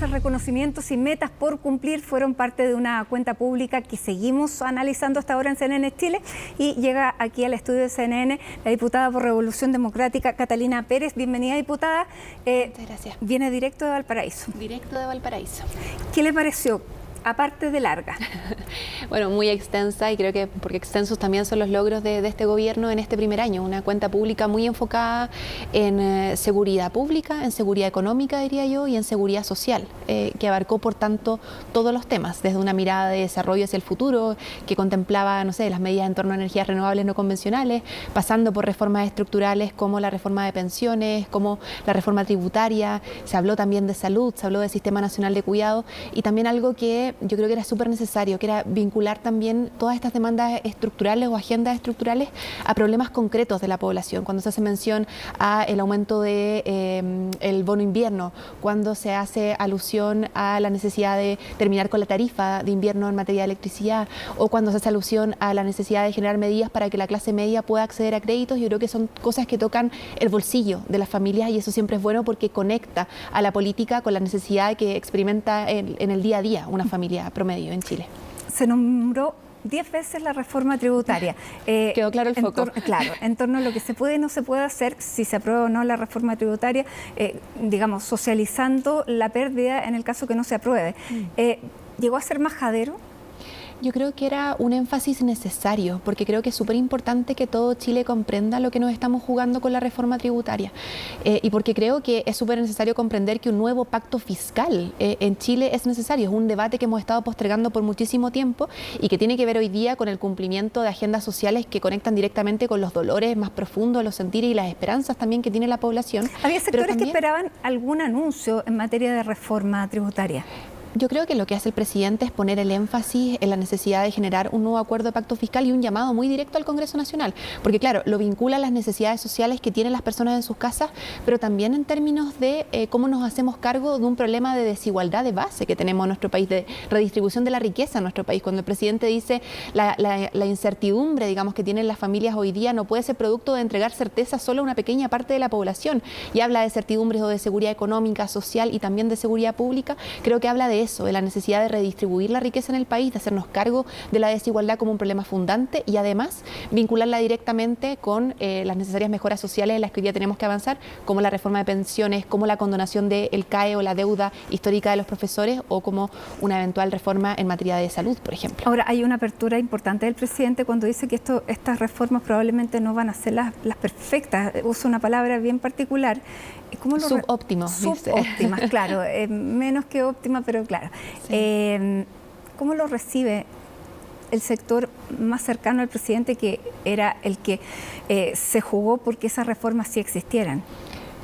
esos reconocimientos y metas por cumplir fueron parte de una cuenta pública que seguimos analizando hasta ahora en CNN Chile, y llega aquí al estudio de CNN la diputada por Revolución Democrática, Catalina Pérez. Bienvenida, diputada. Muchas gracias. Viene directo de Valparaíso. Directo de Valparaíso. ¿Qué le pareció? Aparte de larga. Bueno, muy extensa, y creo que porque extensos también son los logros de este gobierno en este primer año. Una cuenta pública muy enfocada en seguridad pública, en seguridad económica, diría yo, y en seguridad social, que abarcó, por tanto, todos los temas, desde una mirada de desarrollo hacia el futuro, que contemplaba, no sé, las medidas en torno a energías renovables no convencionales, pasando por reformas estructurales como la reforma de pensiones, como la reforma tributaria. Se habló también de salud, se habló del Sistema Nacional de Cuidado, y también algo que yo creo que era súper necesario, que era vincular también todas estas demandas estructurales o agendas estructurales a problemas concretos de la población. Cuando se hace mención a el aumento de el bono invierno, cuando se hace alusión a la necesidad de terminar con la tarifa de invierno en materia de electricidad, o cuando se hace alusión a la necesidad de generar medidas para que la clase media pueda acceder a créditos, yo creo que son cosas que tocan el bolsillo de las familias, y eso siempre es bueno porque conecta a la política con la necesidad que experimenta en el día a día una familia promedio en Chile. Se nombró 10 veces la reforma tributaria. Quedó claro el foco. Claro, en torno a lo que se puede y no se puede hacer, si se aprueba o no la reforma tributaria, digamos, socializando la pérdida en el caso que no se apruebe. ¿Llegó a ser majadero? Yo creo que era un énfasis necesario, porque creo que es súper importante que todo Chile comprenda lo que nos estamos jugando con la reforma tributaria, y porque creo que es súper necesario comprender que un nuevo pacto fiscal en Chile es necesario. Es un debate que hemos estado postergando por muchísimo tiempo y que tiene que ver hoy día con el cumplimiento de agendas sociales que conectan directamente con los dolores más profundos, los sentires y las esperanzas también que tiene la población. Había sectores que esperaban algún anuncio en materia de reforma tributaria. Yo creo que lo que hace el presidente es poner el énfasis en la necesidad de generar un nuevo acuerdo de pacto fiscal y un llamado muy directo al Congreso Nacional, porque claro, lo vincula a las necesidades sociales que tienen las personas en sus casas, pero también en términos de cómo nos hacemos cargo de un problema de desigualdad de base que tenemos en nuestro país, de redistribución de la riqueza en nuestro país. Cuando el presidente dice la incertidumbre, digamos, que tienen las familias hoy día no puede ser producto de entregar certeza solo a una pequeña parte de la población, y habla de certidumbres o de seguridad económica, social y también de seguridad pública, creo que habla de eso, de la necesidad de redistribuir la riqueza en el país, de hacernos cargo de la desigualdad como un problema fundante, y además vincularla directamente con las necesarias mejoras sociales en las que hoy día tenemos que avanzar, como la reforma de pensiones, como la condonación del CAE o la deuda histórica de los profesores, o como una eventual reforma en materia de salud, por ejemplo. Ahora, hay una apertura importante del presidente cuando dice que estas reformas probablemente no van a ser las perfectas. Usa una palabra bien particular. Subóptimas, claro, menos que óptima, pero claro. Sí. ¿Cómo lo recibe el sector más cercano al presidente, que era el que se jugó porque esas reformas sí existieran?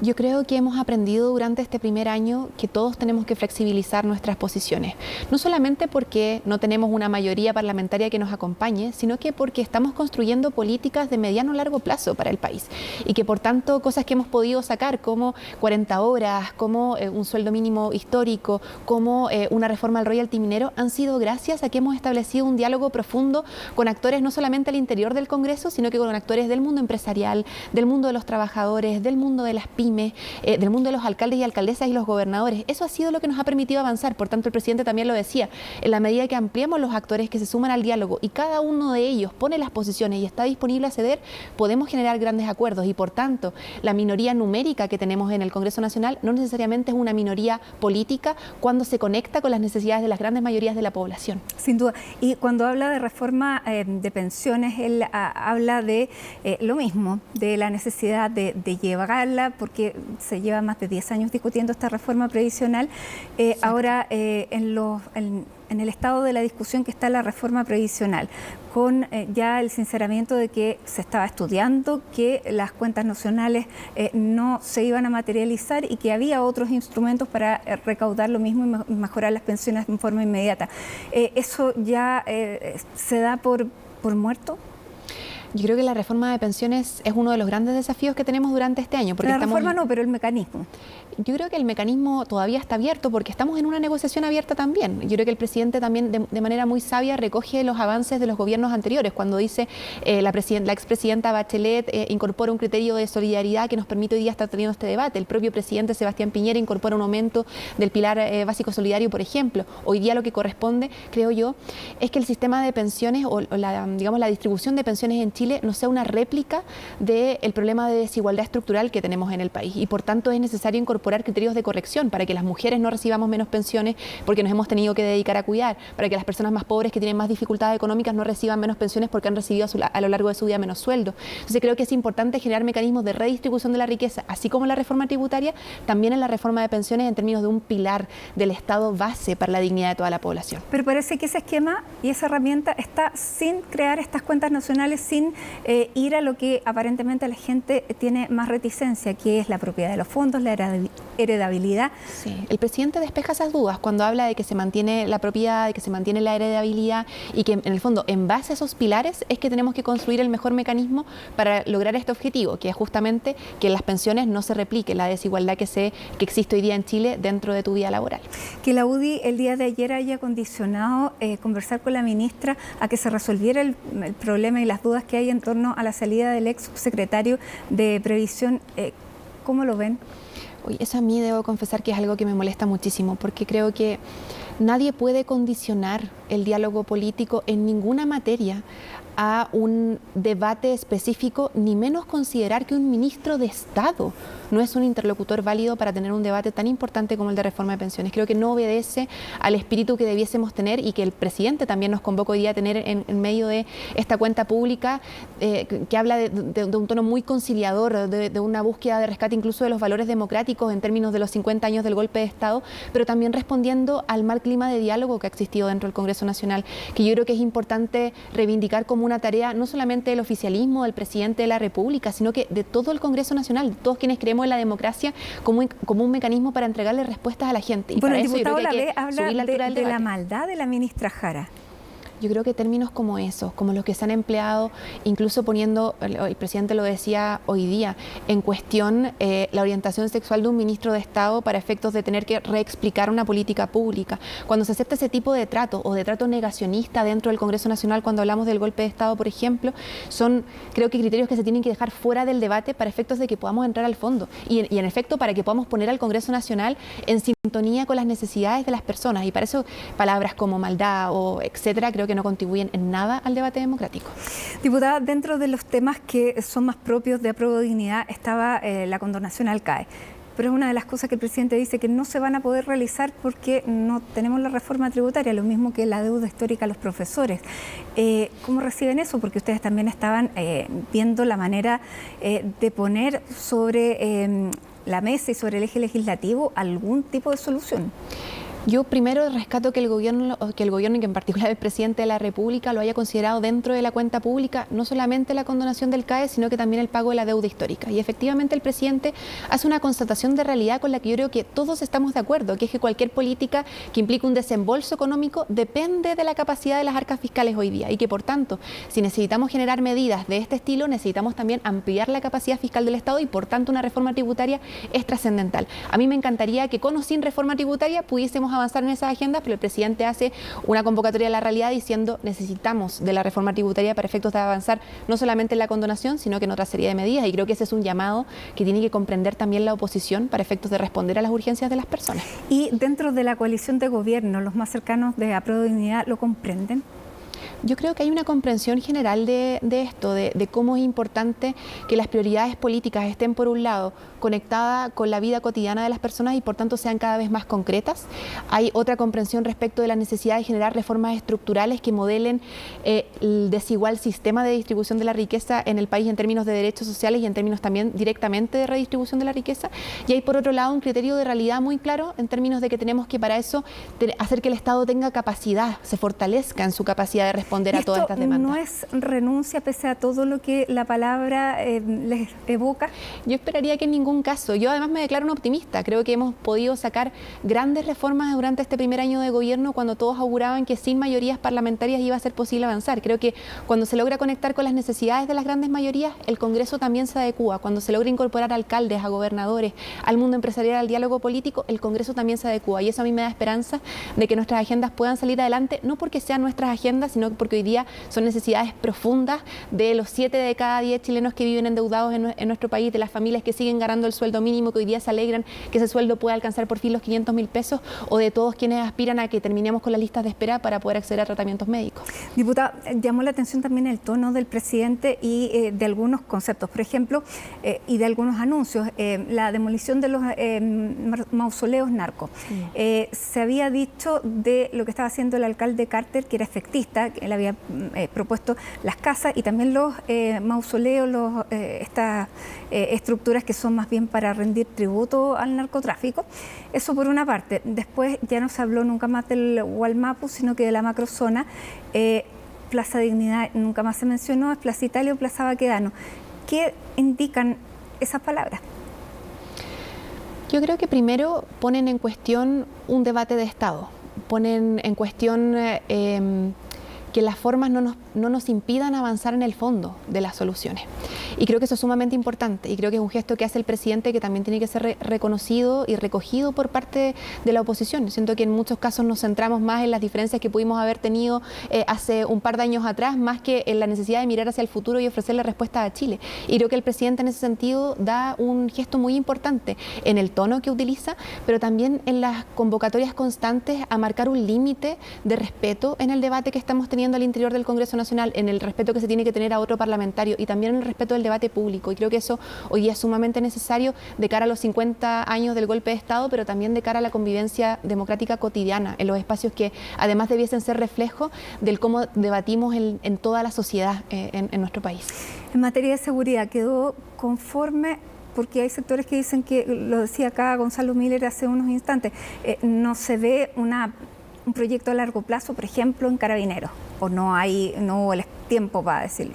Yo creo que hemos aprendido durante este primer año que todos tenemos que flexibilizar nuestras posiciones, no solamente porque no tenemos una mayoría parlamentaria que nos acompañe, sino que porque estamos construyendo políticas de mediano a largo plazo para el país, y que por tanto cosas que hemos podido sacar como 40 horas, como un sueldo mínimo histórico, como una reforma al royalty minero, han sido gracias a que hemos establecido un diálogo profundo con actores no solamente al interior del Congreso, sino que con actores del mundo empresarial, del mundo de los trabajadores, del mundo de las pymes, del mundo de los alcaldes y alcaldesas y los gobernadores. Eso ha sido lo que nos ha permitido avanzar. Por tanto, el presidente también lo decía, en la medida que ampliamos los actores que se suman al diálogo y cada uno de ellos pone las posiciones y está disponible a ceder, podemos generar grandes acuerdos, y por tanto, la minoría numérica que tenemos en el Congreso Nacional no necesariamente es una minoría política cuando se conecta con las necesidades de las grandes mayorías de la población. Sin duda. Y cuando habla de reforma de pensiones, él habla de lo mismo, de la necesidad de llevarla, porque se lleva más de 10 años discutiendo esta reforma previsional. Ahora, en el estado de la discusión que está la reforma previsional, con ya el sinceramiento de que se estaba estudiando, que las cuentas nacionales no se iban a materializar y que había otros instrumentos para recaudar lo mismo y mejorar las pensiones de forma inmediata. ¿Eso ya se da por muerto? Yo creo que la reforma de pensiones es uno de los grandes desafíos que tenemos durante este año. Porque la reforma no, pero el mecanismo. Yo creo que el mecanismo todavía está abierto porque estamos en una negociación abierta también. Yo creo que el presidente también de manera muy sabia recoge los avances de los gobiernos anteriores cuando dice la expresidenta Bachelet incorpora un criterio de solidaridad que nos permite hoy día estar teniendo este debate. El propio presidente Sebastián Piñera incorpora un aumento del pilar básico solidario, por ejemplo. Hoy día lo que corresponde, creo yo, es que el sistema de pensiones o la distribución de pensiones en Chile no sea una réplica del problema de desigualdad estructural que tenemos en el país y por tanto es necesario incorporar criterios de corrección para que las mujeres no recibamos menos pensiones porque nos hemos tenido que dedicar a cuidar, para que las personas más pobres que tienen más dificultades económicas no reciban menos pensiones porque han recibido a lo largo de su vida menos sueldo. Entonces creo que es importante generar mecanismos de redistribución de la riqueza, así como la reforma tributaria, también en la reforma de pensiones en términos de un pilar del Estado base para la dignidad de toda la población. Pero parece que ese esquema y esa herramienta está sin crear estas cuentas nacionales, sin ir a lo que aparentemente la gente tiene más reticencia, que es la propiedad de los fondos, la heredabilidad. Sí, el presidente despeja esas dudas cuando habla de que se mantiene la propiedad, de que se mantiene la heredabilidad y que en el fondo en base a esos pilares es que tenemos que construir el mejor mecanismo para lograr este objetivo, que es justamente que en las pensiones no se replique la desigualdad que existe hoy día en Chile dentro de tu vida laboral. Que la UDI el día de ayer haya condicionado conversar con la ministra a que se resolviera el problema y las dudas que hay en torno a la salida del ex subsecretario de Previsión, ¿cómo lo ven? Eso a mí debo confesar que es algo que me molesta muchísimo, porque creo que nadie puede condicionar el diálogo político en ninguna materia a un debate específico, ni menos considerar que un ministro de Estado no es un interlocutor válido para tener un debate tan importante como el de reforma de pensiones. Creo que no obedece al espíritu que debiésemos tener y que el presidente también nos convoca hoy día a tener en medio de esta cuenta pública que habla de un tono muy conciliador, de una búsqueda de rescate incluso de los valores democráticos en términos de los 50 años del golpe de Estado, pero también respondiendo al mal clima de diálogo que ha existido dentro del Congreso Nacional, que yo creo que es importante reivindicar como una tarea no solamente del oficialismo, del presidente de la República, sino que de todo el Congreso Nacional, de todos quienes creemos en la democracia como un mecanismo para entregarle respuestas a la gente. Y bueno, para el eso diputado yo creo que hay que habla subir la altura del de la debate. maldad de la ministra Jara. Yo creo que términos como esos, como los que se han empleado, incluso poniendo, el presidente lo decía hoy día, en cuestión la orientación sexual de un ministro de Estado para efectos de tener que reexplicar una política pública. Cuando se acepta ese tipo de trato o de trato negacionista dentro del Congreso Nacional, cuando hablamos del golpe de Estado, por ejemplo, son creo que criterios que se tienen que dejar fuera del debate para efectos de que podamos entrar al fondo y en efecto para que podamos poner al Congreso Nacional en sintonía con las necesidades de las personas. Y para eso palabras como maldad o etcétera creo que no contribuyen en nada al debate democrático. Diputada, dentro de los temas que son más propios de Apruebo Dignidad estaba la condonación al CAE, pero es una de las cosas que el presidente dice que no se van a poder realizar porque no tenemos la reforma tributaria, lo mismo que la deuda histórica a los profesores. ¿Cómo reciben eso? Porque ustedes también estaban viendo la manera de poner sobre la mesa y sobre el eje legislativo algún tipo de solución. Yo primero rescato que el gobierno y que en particular el presidente de la República lo haya considerado dentro de la cuenta pública, no solamente la condonación del CAE, sino que también el pago de la deuda histórica. Y efectivamente el presidente hace una constatación de realidad con la que yo creo que todos estamos de acuerdo, que es que cualquier política que implique un desembolso económico depende de la capacidad de las arcas fiscales hoy día y que por tanto, si necesitamos generar medidas de este estilo, necesitamos también ampliar la capacidad fiscal del Estado y por tanto una reforma tributaria es trascendental. A mí me encantaría que con o sin reforma tributaria pudiésemos avanzar en esas agendas, pero el presidente hace una convocatoria a la realidad diciendo necesitamos de la reforma tributaria para efectos de avanzar no solamente en la condonación, sino que en otra serie de medidas y creo que ese es un llamado que tiene que comprender también la oposición para efectos de responder a las urgencias de las personas. Y dentro de la coalición de gobierno, los más cercanos de Apruebo Dignidad, ¿lo comprenden? Yo creo que hay una comprensión general de esto, de cómo es importante que las prioridades políticas estén, por un lado, conectadas con la vida cotidiana de las personas y, por tanto, sean cada vez más concretas. Hay otra comprensión respecto de la necesidad de generar reformas estructurales que modelen el desigual sistema de distribución de la riqueza en el país en términos de derechos sociales y en términos también directamente de redistribución de la riqueza. Y hay, por otro lado, un criterio de realidad muy claro en términos de que tenemos que, para eso, hacer que el Estado tenga capacidad, se fortalezca en su capacidad de responder responder a todas estas demandas. ¿No es renuncia pese a todo lo que la palabra les evoca? Yo esperaría que en ningún caso. Yo además me declaro una optimista. Creo que hemos podido sacar grandes reformas durante este primer año de gobierno cuando todos auguraban que sin mayorías parlamentarias iba a ser posible avanzar. Creo que cuando se logra conectar con las necesidades de las grandes mayorías, el Congreso también se adecúa. Cuando se logra incorporar a alcaldes, a gobernadores, al mundo empresarial, al diálogo político, el Congreso también se adecúa. Y eso a mí me da esperanza de que nuestras agendas puedan salir adelante, no porque sean nuestras agendas, sino porque hoy día son necesidades profundas de los 7 de cada 10 chilenos que viven endeudados en nuestro país, de las familias que siguen ganando el sueldo mínimo, que hoy día se alegran que ese sueldo pueda alcanzar por fin los 500.000 pesos, o de todos quienes aspiran a que terminemos con las listas de espera para poder acceder a tratamientos médicos. Diputada, llamó la atención también el tono del presidente y de algunos conceptos, por ejemplo, y de algunos anuncios, la demolición de los mausoleos narcos. Se había dicho de lo que estaba haciendo el alcalde Carter, que era efectista, que él había propuesto las casas y también los mausoleos, estas estructuras que son más bien para rendir tributo al narcotráfico. Eso por una parte. Después ya no se habló nunca más del Gualmapu, sino que de la macrozona. Plaza Dignidad nunca más se mencionó, es Plaza Italia o Plaza Baquedano. ¿Qué indican esas palabras? Yo creo que primero ponen en cuestión un debate de Estado, ponen en cuestión que las formas no nos impidan avanzar en el fondo de las soluciones. Y creo que eso es sumamente importante y creo que es un gesto que hace el presidente que también tiene que ser reconocido y recogido por parte de la oposición. Siento que en muchos casos nos centramos más en las diferencias que pudimos haber tenido hace un par de años atrás, más que en la necesidad de mirar hacia el futuro y ofrecerle respuesta a Chile. Y creo que el presidente en ese sentido da un gesto muy importante en el tono que utiliza, pero también en las convocatorias constantes a marcar un límite de respeto en el debate que estamos teniendo al interior del Congreso Nacional, en el respeto que se tiene que tener a otro parlamentario y también en el respeto del debate público. Y creo que eso hoy día es sumamente necesario de cara a los 50 años del golpe de Estado, pero también de cara a la convivencia democrática cotidiana, en los espacios que además debiesen ser reflejo del cómo debatimos en toda la sociedad en nuestro país. En materia de seguridad, ¿quedó conforme? Porque hay sectores que dicen que, lo decía acá Gonzalo Miller hace unos instantes, no se ve un proyecto a largo plazo, por ejemplo, en Carabineros, o no hubo el tiempo para decirlo.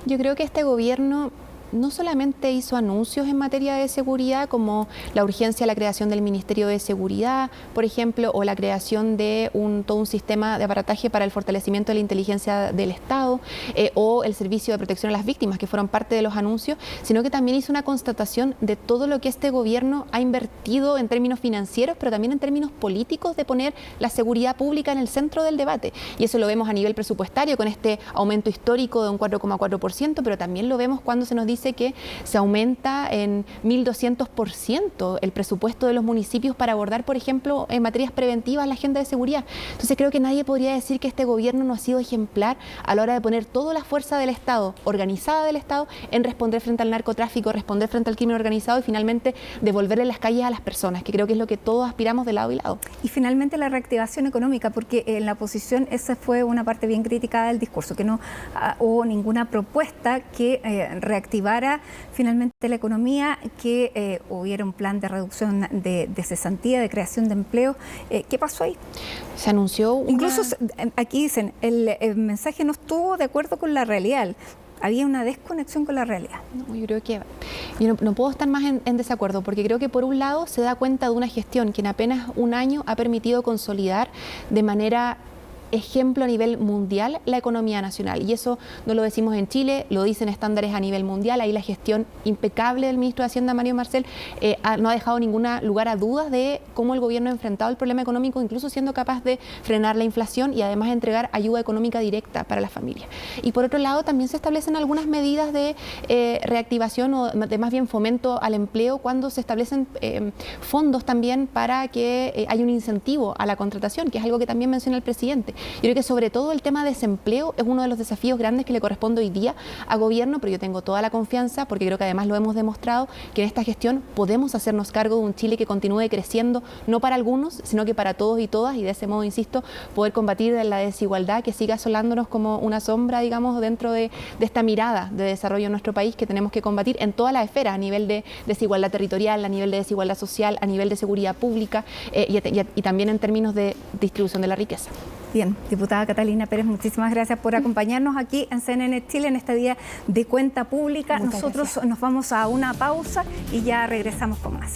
Yo creo que este gobierno no solamente hizo anuncios en materia de seguridad, como la urgencia de la creación del Ministerio de Seguridad, por ejemplo, o la creación de todo un sistema de aparataje para el fortalecimiento de la inteligencia del Estado, o el servicio de protección a las víctimas, que fueron parte de los anuncios, sino que también hizo una constatación de todo lo que este gobierno ha invertido en términos financieros, pero también en términos políticos, de poner la seguridad pública en el centro del debate. Y eso lo vemos a nivel presupuestario, con este aumento histórico de un 4,4%, pero también lo vemos cuando se nos dice que se aumenta en 1.200% el presupuesto de los municipios para abordar, por ejemplo, en materias preventivas la agenda de seguridad. Entonces creo que nadie podría decir que este gobierno no ha sido ejemplar a la hora de poner toda la fuerza del Estado, organizada del Estado, en responder frente al narcotráfico, responder frente al crimen organizado y finalmente devolverle las calles a las personas, que creo que es lo que todos aspiramos de lado y lado. Y finalmente la reactivación económica, porque en la oposición esa fue una parte bien criticada del discurso, que no hubo ninguna propuesta que reactivara finalmente la economía, que hubiera un plan de reducción de cesantía, de creación de empleo. ¿Qué pasó ahí? Se anunció Incluso aquí dicen, el mensaje no estuvo de acuerdo con la realidad. Había una desconexión con la realidad. No, yo creo que yo no puedo estar más en desacuerdo, porque creo que por un lado se da cuenta de una gestión que en apenas un año ha permitido consolidar de manera ejemplo a nivel mundial la economía nacional. Y eso no lo decimos en Chile, lo dicen estándares a nivel mundial. Ahí la gestión impecable del ministro de Hacienda, Mario Marcel, no ha dejado ningún lugar a dudas de cómo el gobierno ha enfrentado el problema económico, incluso siendo capaz de frenar la inflación y además entregar ayuda económica directa para las familias. Y por otro lado, también se establecen algunas medidas de reactivación o de más bien fomento al empleo, cuando se establecen fondos también para que haya un incentivo a la contratación, que es algo que también menciona el presidente. Yo creo que sobre todo el tema de desempleo es uno de los desafíos grandes que le corresponde hoy día a gobierno, pero yo tengo toda la confianza, porque creo que además lo hemos demostrado, que en esta gestión podemos hacernos cargo de un Chile que continúe creciendo, no para algunos, sino que para todos y todas, y de ese modo, insisto, poder combatir la desigualdad que sigue asolándonos como una sombra, digamos, dentro de esta mirada de desarrollo en nuestro país, que tenemos que combatir en todas las esferas, a nivel de desigualdad territorial, a nivel de desigualdad social, a nivel de seguridad pública, y también en términos de distribución de la riqueza. Bien, diputada Catalina Pérez, muchísimas gracias por acompañarnos aquí en CNN Chile en este día de cuenta pública. Nosotros nos vamos a una pausa y ya regresamos con más.